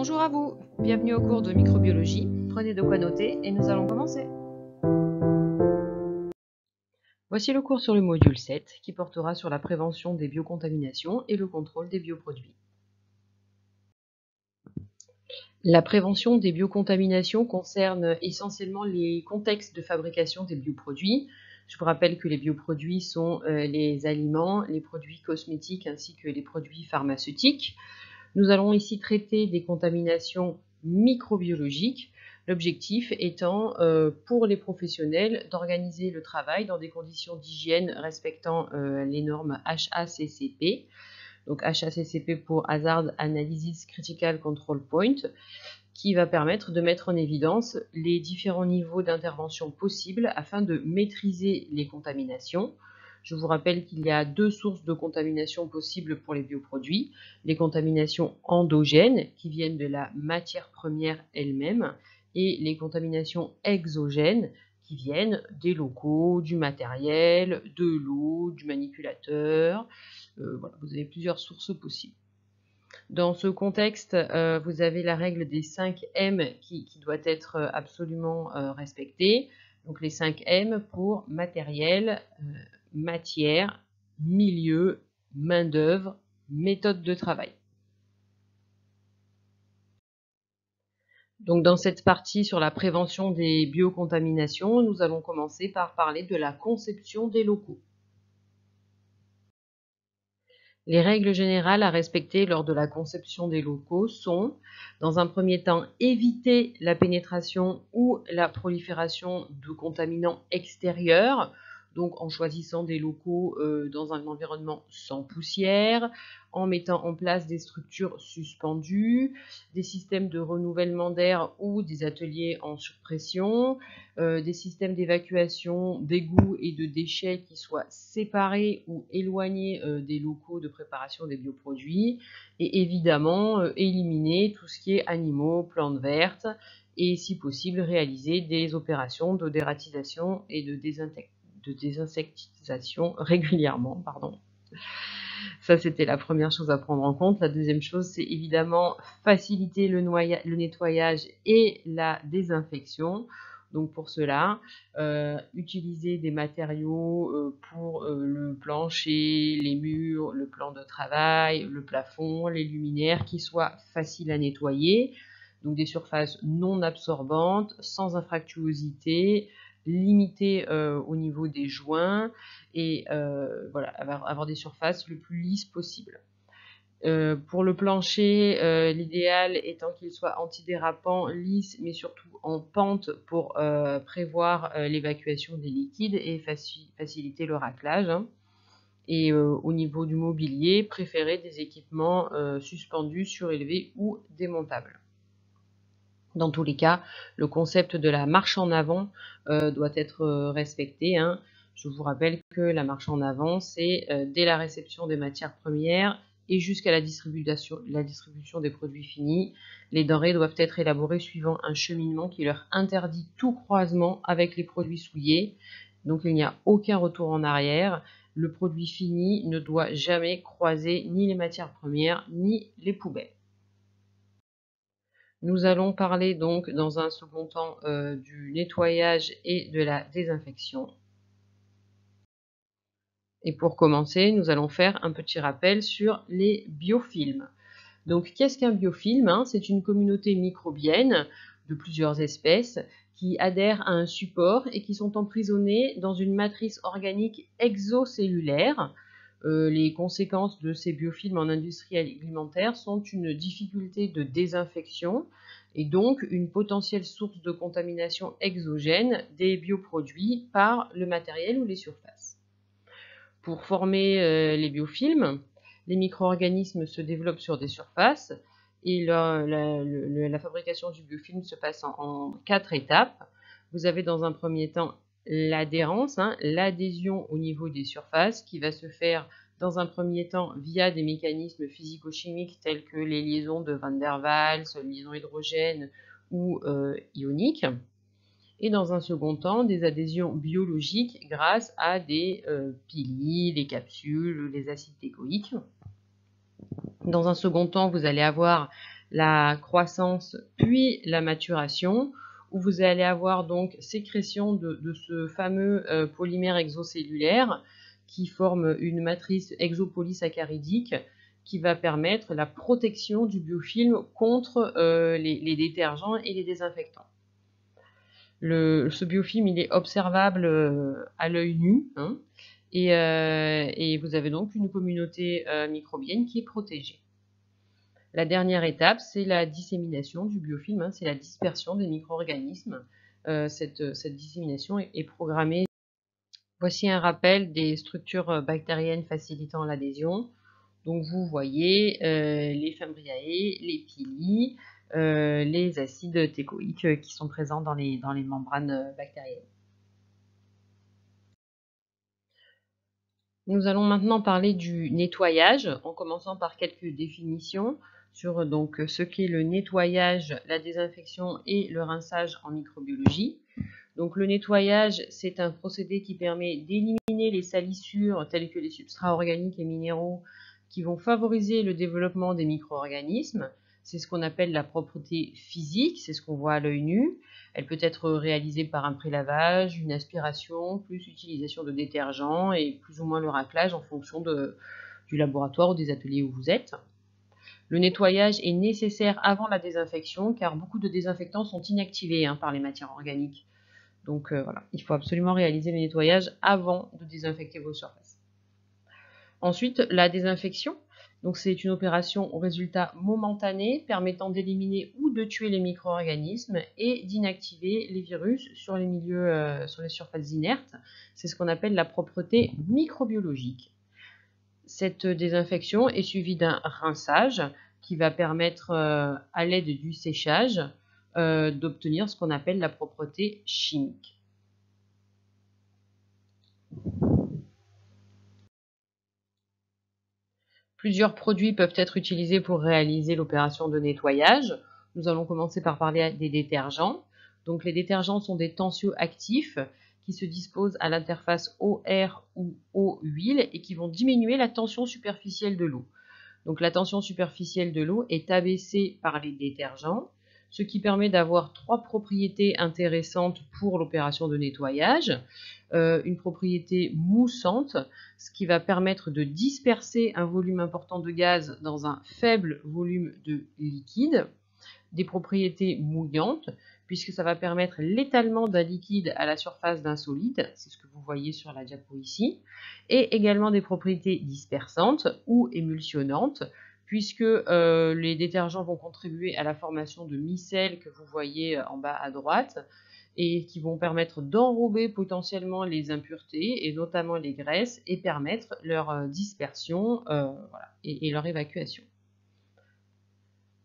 Bonjour à vous, bienvenue au cours de microbiologie. Prenez de quoi noter et nous allons commencer. Voici le cours sur le module 7 qui portera sur la prévention des biocontaminations et le contrôle des bioproduits. La prévention des biocontaminations concerne essentiellement les contextes de fabrication des bioproduits. Je vous rappelle que les bioproduits sont les aliments, les produits cosmétiques ainsi que les produits pharmaceutiques. Nous allons ici traiter des contaminations microbiologiques, l'objectif étant pour les professionnels d'organiser le travail dans des conditions d'hygiène respectant les normes HACCP, donc HACCP pour Hazard Analysis Critical Control Point, qui va permettre de mettre en évidence les différents niveaux d'intervention possibles afin de maîtriser les contaminations. Je vous rappelle qu'il y a deux sources de contamination possibles pour les bioproduits. Les contaminations endogènes qui viennent de la matière première elle-même et les contaminations exogènes qui viennent des locaux, du matériel, de l'eau, du manipulateur. Voilà, vous avez plusieurs sources possibles. Dans ce contexte, vous avez la règle des 5 M qui doit être absolument respectée. Donc les 5 M pour matériel, matière, milieu, main-d'œuvre, méthode de travail. Donc dans cette partie sur la prévention des biocontaminations, nous allons commencer par parler de la conception des locaux. Les règles générales à respecter lors de la conception des locaux sont, dans un premier temps, éviter la pénétration ou la prolifération de contaminants extérieurs, donc en choisissant des locaux dans un environnement sans poussière, en mettant en place des structures suspendues, des systèmes de renouvellement d'air ou des ateliers en surpression, des systèmes d'évacuation d'égouts et de déchets qui soient séparés ou éloignés des locaux de préparation des bioproduits, et évidemment éliminer tout ce qui est animaux, plantes vertes, et si possible réaliser des opérations de dératisation et de désinsectisation régulièrement. Ça, c'était la première chose à prendre en compte. La deuxième chose, c'est évidemment faciliter le nettoyage et la désinfection. Donc pour cela, utiliser des matériaux pour le plancher, les murs, le plan de travail, le plafond, les luminaires qui soient faciles à nettoyer. Donc des surfaces non absorbantes, sans infractuosité, limitées au niveau des joints et voilà, avoir des surfaces le plus lisses possible. Pour le plancher, l'idéal étant qu'il soit antidérapant, lisse, mais surtout en pente pour prévoir l'évacuation des liquides et faciliter le raclage. Et au niveau du mobilier, préférer des équipements suspendus, surélevés ou démontables. Dans tous les cas, le concept de la marche en avant doit être respecté. Je vous rappelle que la marche en avant, c'est dès la réception des matières premières et jusqu'à la distribution des produits finis. Les denrées doivent être élaborées suivant un cheminement qui leur interdit tout croisement avec les produits souillés. Donc il n'y a aucun retour en arrière. Le produit fini ne doit jamais croiser ni les matières premières ni les poubelles. Nous allons parler donc dans un second temps du nettoyage et de la désinfection. Et pour commencer, nous allons faire un petit rappel sur les biofilms. Donc qu'est-ce qu'un biofilm? C'est une communauté microbienne de plusieurs espèces qui adhèrent à un support et qui sont emprisonnés dans une matrice organique exocellulaire. Les conséquences de ces biofilms en industrie alimentaire sont une difficulté de désinfection et donc une potentielle source de contamination exogène des bioproduits par le matériel ou les surfaces. Pour former les biofilms, les micro-organismes se développent sur des surfaces et la fabrication du biofilm se passe en 4 étapes. Vous avez dans un premier temps l'adhérence, l'adhésion au niveau des surfaces qui va se faire dans un premier temps via des mécanismes physico-chimiques tels que les liaisons de Van der Waals, liaisons hydrogène ou ioniques. Et dans un second temps, des adhésions biologiques grâce à des piliers, les capsules, les acides thégoïques. Dans un second temps, vous allez avoir la croissance puis la maturation, où vous allez avoir donc sécrétion de ce fameux polymère exocellulaire qui forme une matrice exopolysaccharidique qui va permettre la protection du biofilm contre les détergents et les désinfectants. Ce biofilm, il est observable à l'œil nu, hein, et vous avez donc une communauté microbienne qui est protégée. La dernière étape, c'est la dissémination du biofilm, hein, c'est la dispersion des micro-organismes. Cette dissémination est programmée. Voici un rappel des structures bactériennes facilitant l'adhésion. Donc vous voyez les Fimbriae, les pili, les acides thécoïques qui sont présents dans les membranes bactériennes. Nous allons maintenant parler du nettoyage, en commençant par quelques définitions sur donc ce qu'est le nettoyage, la désinfection et le rinçage en microbiologie. Donc le nettoyage, c'est un procédé qui permet d'éliminer les salissures telles que les substrats organiques et minéraux qui vont favoriser le développement des micro-organismes. C'est ce qu'on appelle la propreté physique, c'est ce qu'on voit à l'œil nu. Elle peut être réalisée par un prélavage, une aspiration, plus utilisation de détergents et plus ou moins le raclage en fonction du laboratoire ou des ateliers où vous êtes. Le nettoyage est nécessaire avant la désinfection car beaucoup de désinfectants sont inactivés par les matières organiques. Donc voilà, il faut absolument réaliser le nettoyage avant de désinfecter vos surfaces. Ensuite, la désinfection. Donc c'est une opération au résultat momentané permettant d'éliminer ou de tuer les micro-organismes et d'inactiver les virus sur les milieux, sur les surfaces inertes. C'est ce qu'on appelle la propreté microbiologique. Cette désinfection est suivie d'un rinçage qui va permettre, à l'aide du séchage, d'obtenir ce qu'on appelle la propreté chimique. Plusieurs produits peuvent être utilisés pour réaliser l'opération de nettoyage. Nous allons commencer par parler des détergents. Donc les détergents sont des tensioactifs qui se disposent à l'interface eau-air ou eau-huile et qui vont diminuer la tension superficielle de l'eau. Donc la tension superficielle de l'eau est abaissée par les détergents, ce qui permet d'avoir trois propriétés intéressantes pour l'opération de nettoyage. Une propriété moussante, ce qui va permettre de disperser un volume important de gaz dans un faible volume de liquide. Des propriétés mouillantes, puisque ça va permettre l'étalement d'un liquide à la surface d'un solide, c'est ce que vous voyez sur la diapo ici, et également des propriétés dispersantes ou émulsionnantes, puisque les détergents vont contribuer à la formation de micelles que vous voyez en bas à droite, et qui vont permettre d'enrober potentiellement les impuretés, et notamment les graisses, et permettre leur dispersion voilà, et leur évacuation.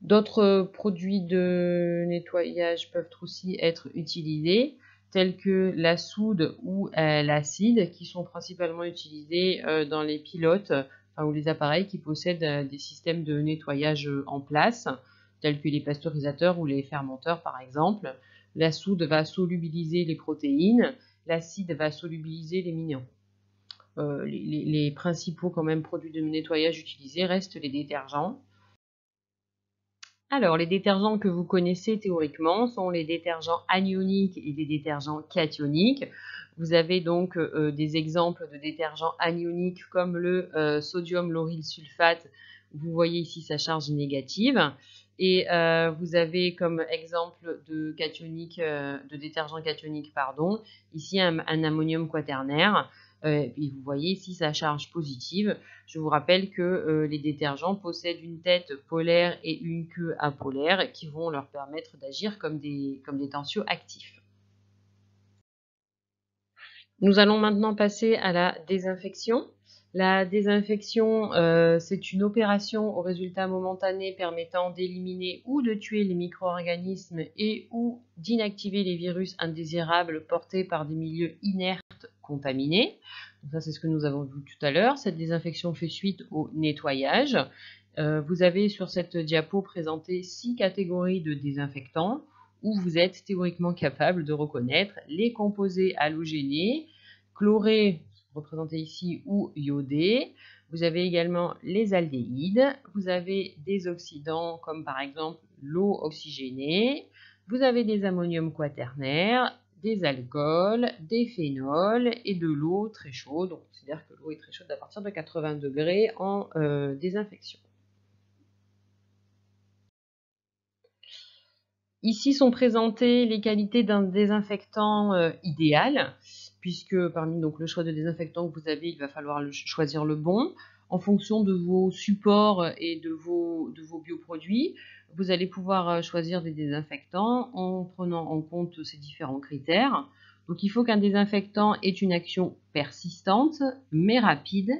D'autres produits de nettoyage peuvent aussi être utilisés, tels que la soude ou l'acide, qui sont principalement utilisés dans les pilotes ou les appareils qui possèdent des systèmes de nettoyage en place, tels que les pasteurisateurs ou les fermenteurs par exemple. La soude va solubiliser les protéines, l'acide va solubiliser les minéraux. Les principaux quand même produits de nettoyage utilisés restent les détergents. Alors, les détergents que vous connaissez théoriquement sont les détergents anioniques et les détergents cationiques. Vous avez donc des exemples de détergents anioniques comme le sodium lauryl sulfate. Vous voyez ici sa charge négative. Et vous avez comme exemple de détergent cationique, ici un ammonium quaternaire. Et vous voyez ici sa charge positive. Je vous rappelle que les détergents possèdent une tête polaire et une queue apolaire qui vont leur permettre d'agir comme des tensioactifs. Nous allons maintenant passer à la désinfection. La désinfection, c'est une opération au résultat momentané permettant d'éliminer ou de tuer les micro-organismes et ou d'inactiver les virus indésirables portés par des milieux inertes contaminés. Donc ça, c'est ce que nous avons vu tout à l'heure. Cette désinfection fait suite au nettoyage. Vous avez sur cette diapo présenté 6 catégories de désinfectants où vous êtes théoriquement capable de reconnaître les composés halogénés, chlorés, représentés ici, ou iodés. Vous avez également les aldéhydes, vous avez des oxydants comme par exemple l'eau oxygénée, vous avez des ammoniums quaternaires, des alcools, des phénols et de l'eau très chaude. On considère que l'eau est très chaude à partir de 80 degrés en désinfection. Ici sont présentées les qualités d'un désinfectant idéal, puisque parmi donc, le choix de désinfectant que vous avez, il va falloir choisir le bon. En fonction de vos supports et de vos bioproduits, vous allez pouvoir choisir des désinfectants en prenant en compte ces différents critères. Donc il faut qu'un désinfectant ait une action persistante, mais rapide,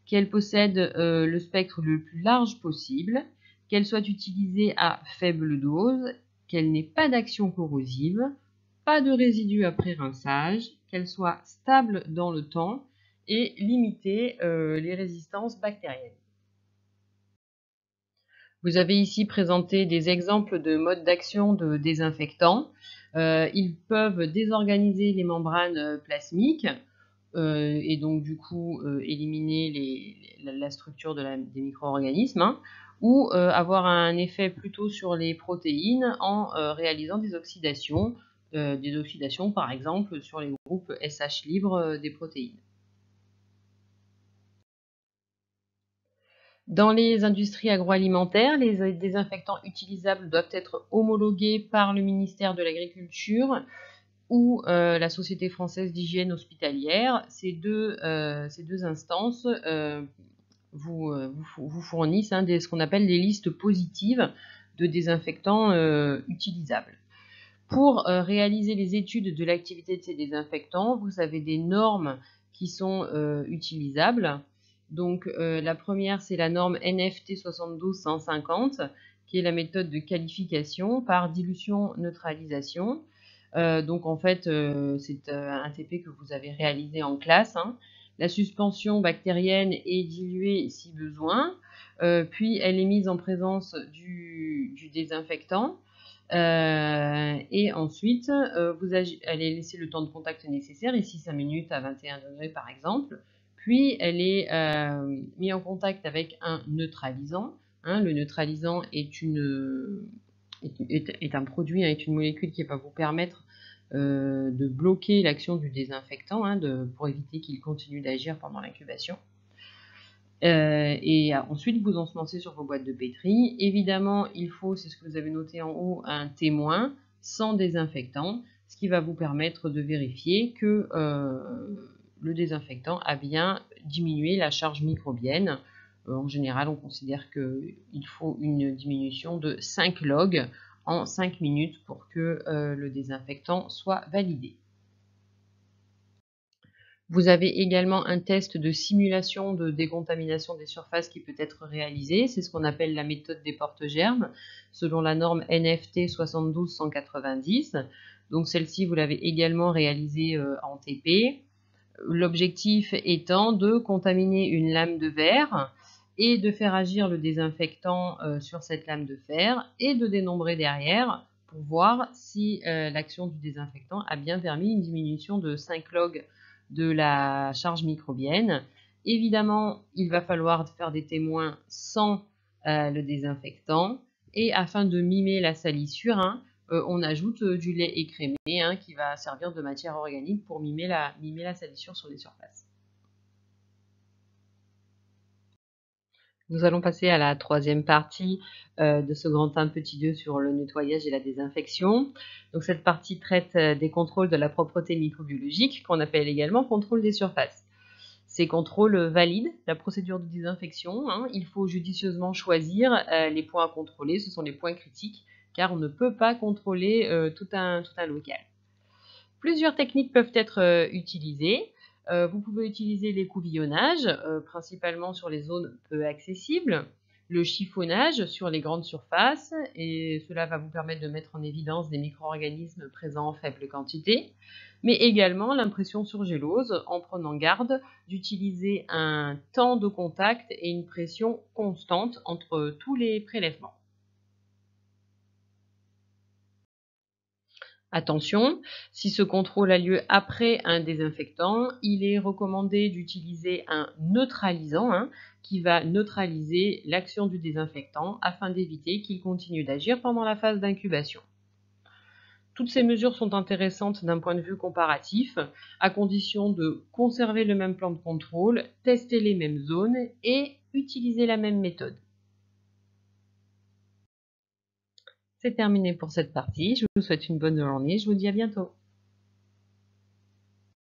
qu'elle possède le spectre le plus large possible, qu'elle soit utilisée à faible dose, qu'elle n'ait pas d'action corrosive, pas de résidus après rinçage, qu'elle soit stable dans le temps et limiter les résistances bactériennes. Vous avez ici présenté des exemples de modes d'action de désinfectants. Ils peuvent désorganiser les membranes plasmiques et donc du coup éliminer la structure des micro-organismes, hein, ou avoir un effet plutôt sur les protéines en réalisant des oxydations par exemple sur les groupes SH libres des protéines. Dans les industries agroalimentaires, les désinfectants utilisables doivent être homologués par le ministère de l'Agriculture ou la Société française d'hygiène hospitalière. Ces deux instances vous fournissent ce qu'on appelle des listes positives de désinfectants utilisables. Pour réaliser les études de l'activité de ces désinfectants, vous avez des normes qui sont utilisables. Donc la première, c'est la norme NFT 72150, qui est la méthode de qualification par dilution-neutralisation. Donc en fait, c'est un TP que vous avez réalisé en classe, hein. La suspension bactérienne est diluée si besoin, puis elle est mise en présence du désinfectant. Et ensuite, vous allez laisser le temps de contact nécessaire, ici 5 minutes à 21 degrés par exemple, puis elle est mise en contact avec un neutralisant. Hein, le neutralisant est un produit, est une molécule qui va vous permettre de bloquer l'action du désinfectant, pour éviter qu'il continue d'agir pendant l'incubation. Et ensuite, vous ensemencez sur vos boîtes de pétri. Évidemment, il faut, c'est ce que vous avez noté en haut, un témoin sans désinfectant, ce qui va vous permettre de vérifier que le désinfectant a bien diminué la charge microbienne. En général, on considère qu'il faut une diminution de 5 log en 5 minutes pour que le désinfectant soit validé. Vous avez également un test de simulation de décontamination des surfaces qui peut être réalisé. C'est ce qu'on appelle la méthode des porte-germes, selon la norme NFT 72190. Donc celle-ci, vous l'avez également réalisée en TP. L'objectif étant de contaminer une lame de verre et de faire agir le désinfectant sur cette lame de fer et de dénombrer derrière pour voir si l'action du désinfectant a bien permis une diminution de 5 log de la charge microbienne. Évidemment, il va falloir faire des témoins sans le désinfectant et afin de mimer la salissure, on ajoute du lait écrémé qui va servir de matière organique pour mimer la salissure sur les surfaces. Nous allons passer à la troisième partie de ce grand 1 petit 2 sur le nettoyage et la désinfection. Donc cette partie traite des contrôles de la propreté microbiologique, qu'on appelle également contrôle des surfaces. Ces contrôles valident la procédure de désinfection. Il faut judicieusement choisir les points à contrôler, ce sont les points critiques, car on ne peut pas contrôler tout un local. Plusieurs techniques peuvent être utilisées. Vous pouvez utiliser l'écouvillonnage, principalement sur les zones peu accessibles, le chiffonnage sur les grandes surfaces, et cela va vous permettre de mettre en évidence des micro-organismes présents en faible quantité, mais également l'impression sur gélose, en prenant garde d'utiliser un temps de contact et une pression constante entre tous les prélèvements. Attention, si ce contrôle a lieu après un désinfectant, il est recommandé d'utiliser un neutralisant qui va neutraliser l'action du désinfectant afin d'éviter qu'il continue d'agir pendant la phase d'incubation. Toutes ces mesures sont intéressantes d'un point de vue comparatif, à condition de conserver le même plan de contrôle, tester les mêmes zones et utiliser la même méthode. C'est terminé pour cette partie. Je vous souhaite une bonne journée. Je vous dis à bientôt.